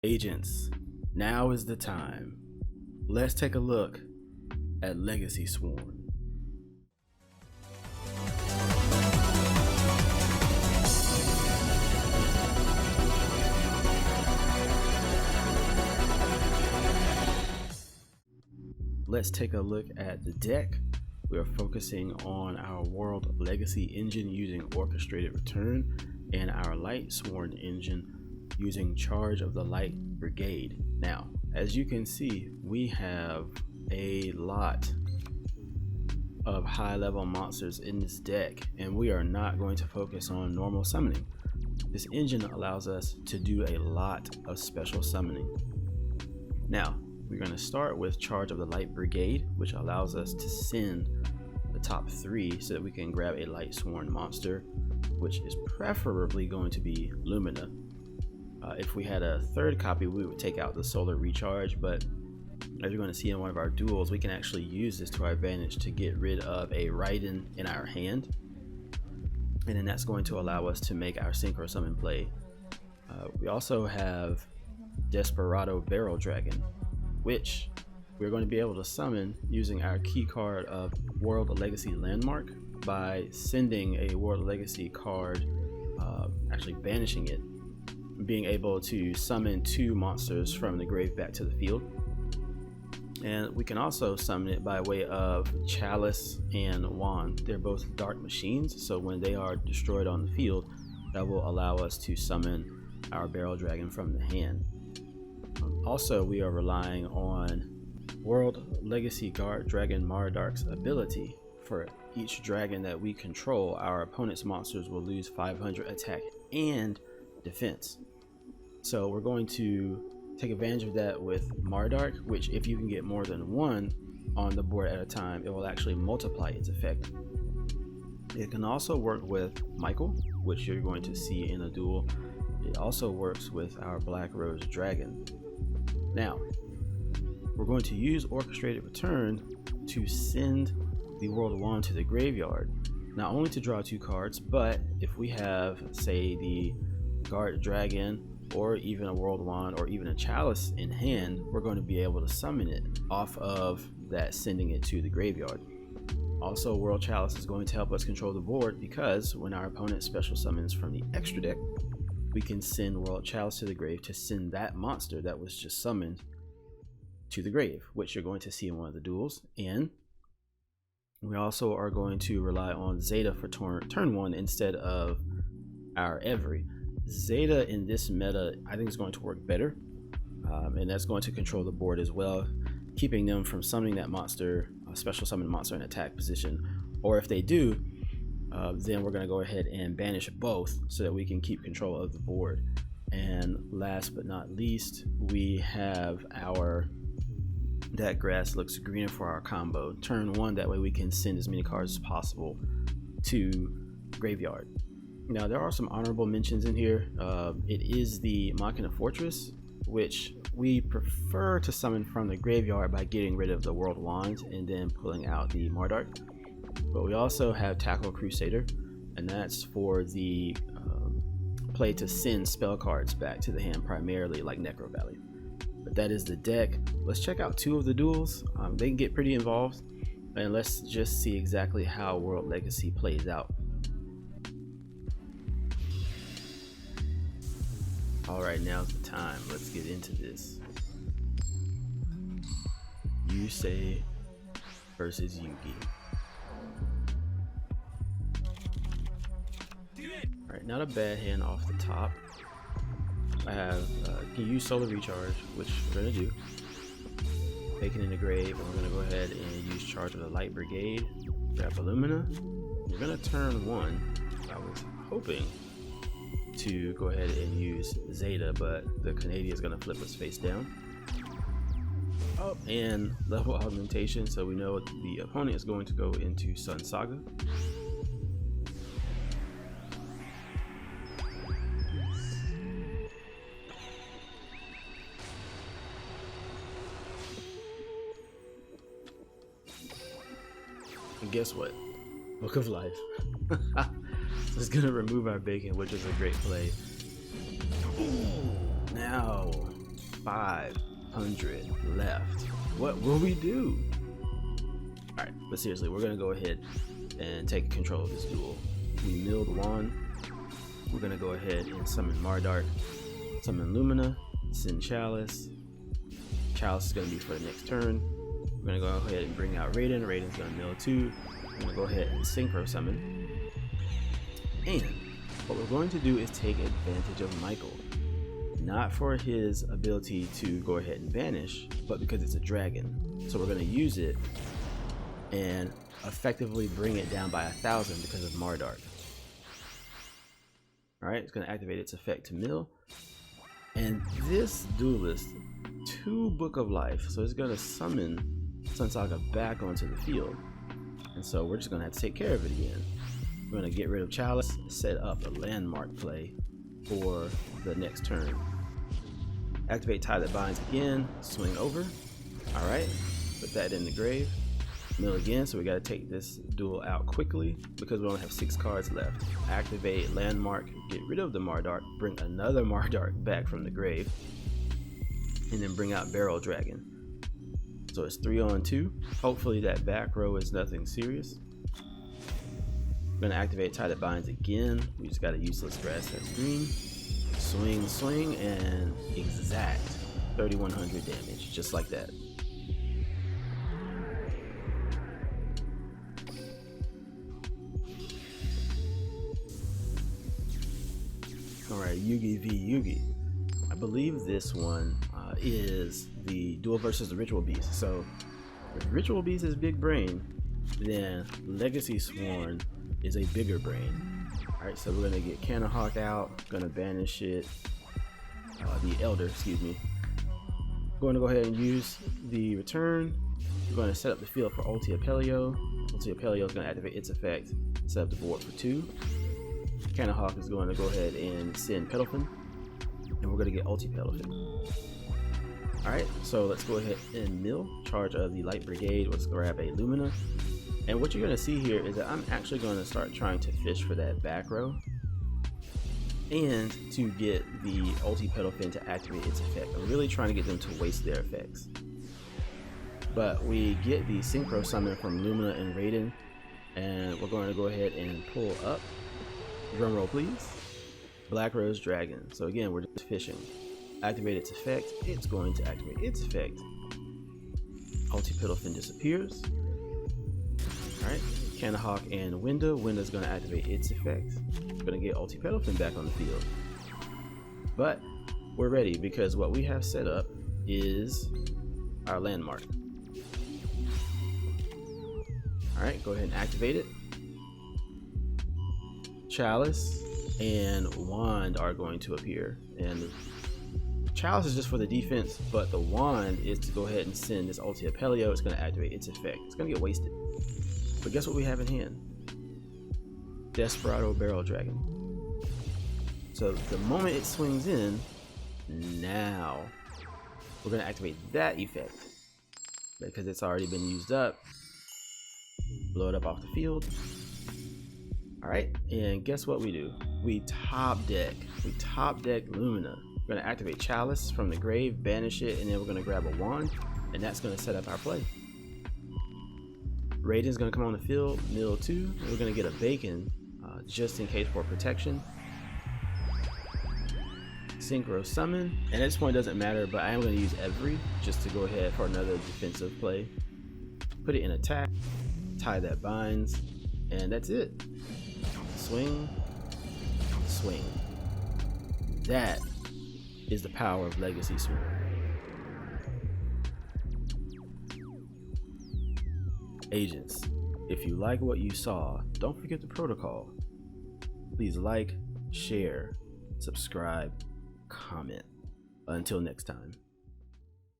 Agents, now is the time. Let's take a look at Legacysworn. Let's take a look at the deck. We are focusing on our World Legacy engine using Orchestrated Return and our Lightsworn engine using Charge of the Light Brigade. Now, as you can see, we have a lot of high-level monsters in this deck, and we are not going to focus on normal summoning. This engine allows us to do a lot of special summoning. Now, we're going to start with Charge of the Light Brigade, which allows us to send the top 3 so that we can grab a Lightsworn monster, which is preferably going to be Lumina. If we had a third copy, we would take out the Solar Recharge, but as you're going to see in one of our duels, we can actually use this to our advantage to get rid of a Raiden in our hand, and then that's going to allow us to make our Synchro Summon play. We also have Desperado Barrel Dragon, which we're going to be able to summon using our key card of World Legacy Landmark by sending a World Legacy card, actually banishing it, being able to summon 2 monsters from the grave back to the field. And we can also summon it by way of Chalice and Wand. They're both dark machines, so when they are destroyed on the field, that will allow us to summon our Barrel Dragon from the hand. Also, we are relying on World Legacy Guard Dragon Mardark's ability. For each dragon that we control, our opponent's monsters will lose 500 attack and defense. So we're going to take advantage of that with Mardark, which if you can get more than 1 on the board at a time, it will actually multiply its effect. It can also work with Michael, which you're going to see in a duel. It also works with our Black Rose Dragon. Now, we're going to use Orchestrated Return to send the World Wand to the graveyard, not only to draw 2 cards, but if we have, say, the Guard Dragon or even a World Wand or even a Chalice in hand, we're going to be able to summon it off of that, sending it to the graveyard. Also, World Chalice is going to help us control the board, because when our opponent special summons from the extra deck, we can send World Chalice to the grave to send that monster that was just summoned to the grave, which you're going to see in one of the duels. And we also are going to rely on Zeta for turn 1 instead of our Every. Zeta in this meta, I think, is going to work better, and that's going to control the board as well, keeping them from summoning that monster, a special summon monster, in attack position. Or if they do, then we're going to go ahead and banish both so that we can keep control of the board. And last but not least, we have our That Grass Looks Greener for our combo. Turn 1, that way we can send as many cards as possible to graveyard. Now, there are some honorable mentions in here. It is the Machina Fortress, which we prefer to summon from the graveyard by getting rid of the World Wands and then pulling out the Mardark. But we also have Tackle Crusader, and that's for the play to send spell cards back to the hand, primarily like Necro Valley. But that is the deck. Let's check out 2 of the duels. They can get pretty involved, and let's just see exactly how World Legacy plays out. Alright, now's the time. Let's get into this. Yusei versus Yugi. Alright, not a bad hand off the top. I have can use Solar Recharge, which we're gonna do. Taking in the grave, and we're gonna go ahead and use Charge of the Light Brigade. Grab Illumina. We're gonna turn 1. I was hoping to go ahead and use Zeta, but the Canadian is gonna flip us face down. Oh, and level augmentation, so we know the opponent is going to go into Sun Saga. And guess what? Book of Life. It's gonna remove our bacon, which is a great play. Now, 500 left. What will we do? All right, but seriously, we're gonna go ahead and take control of this duel. We mill the wand. We're gonna go ahead and summon Mardark, summon Lumina, send Chalice. Chalice is gonna be for the next turn. We're gonna go ahead and bring out Raiden. Raiden's gonna mill 2. We're gonna go ahead and synchro summon. And what we're going to do is take advantage of Michael. Not for his ability to go ahead and vanish, but because it's a dragon. So we're gonna use it and effectively bring it down by 1,000 because of Mardark. Alright, it's gonna activate its effect to mill. And this duelist, 2 Book of Life, so it's gonna summon Sun Saga back onto the field. And so we're just gonna have to take care of it again. We're gonna get rid of Chalice, set up a landmark play for the next turn. Activate Tie That Binds again, swing over. Alright, put that in the grave. Mill again, so we gotta take this duel out quickly because we only have 6 cards left. Activate landmark, get rid of the Mardark, bring another Mardark back from the grave, and then bring out Barrel Dragon. So it's 3 on 2. Hopefully that back row is nothing serious. We're gonna activate Tie That Binds again. We just got a useless grass that's green. Swing, swing, and exact 3,100 damage, just like that. Alright, Yugi v Yugi. I believe this one is the duel versus the Ritual Beast. So if Ritual Beast is big brain, then Legacysworn is a bigger brain. Alright, so we're gonna get Canahawk out, gonna banish it, the Elder, excuse me. Going to go ahead and use the return. We're going to set up the field for Ulti Apelio. Ulti Apelio is going to activate its effect, set up the board for 2. Canahawk is going to go ahead and send Pedalfin, and we're going to get Ulti Pedalfin. Alright, so let's go ahead and mill. Charge of the Light Brigade. Let's grab a Lumina. And what you're going to see here is that I'm actually going to start trying to fish for that back row and to get the Ulti Pedalfin to activate its effect. I'm really trying to get them to waste their effects. But we get the Synchro Summon from Lumina and Raiden, and we're going to go ahead and pull up. Drum roll please. Black Rose Dragon. So again, we're just fishing. Activate its effect. It's going to activate its effect. Ulti Pedalfin disappears. Alright, Canahawk and Winda. Winda's going to activate its effect. We're going to get Ulti Pedalfin back on the field. But we're ready because what we have set up is our landmark. Alright, go ahead and activate it. Chalice and Wand are going to appear. And Chalice is just for the defense, but the Wand is to go ahead and send this Ulti Apelio. It's going to activate its effect. It's going to get wasted. But guess what we have in hand? Desperado Barrel Dragon. So the moment it swings in, now we're going to activate that effect because it's already been used up. Blow it up off the field. Alright, and guess what we do? We top deck Lumina. We're going to activate Chalice from the grave, banish it, and then we're going to grab a Wand, and that's going to set up our play. Raiden's going to come on the field, mill 2, and we're going to get a Bacon just in case for protection. Synchro Summon, and at this point it doesn't matter, but I am going to use Every just to go ahead for another defensive play. Put it in attack, Tie That Binds, and that's it. Swing, swing. That is the power of Legacysworn. Agents, if you like what you saw, don't forget the protocol. Please like, share, subscribe, comment. Until next time.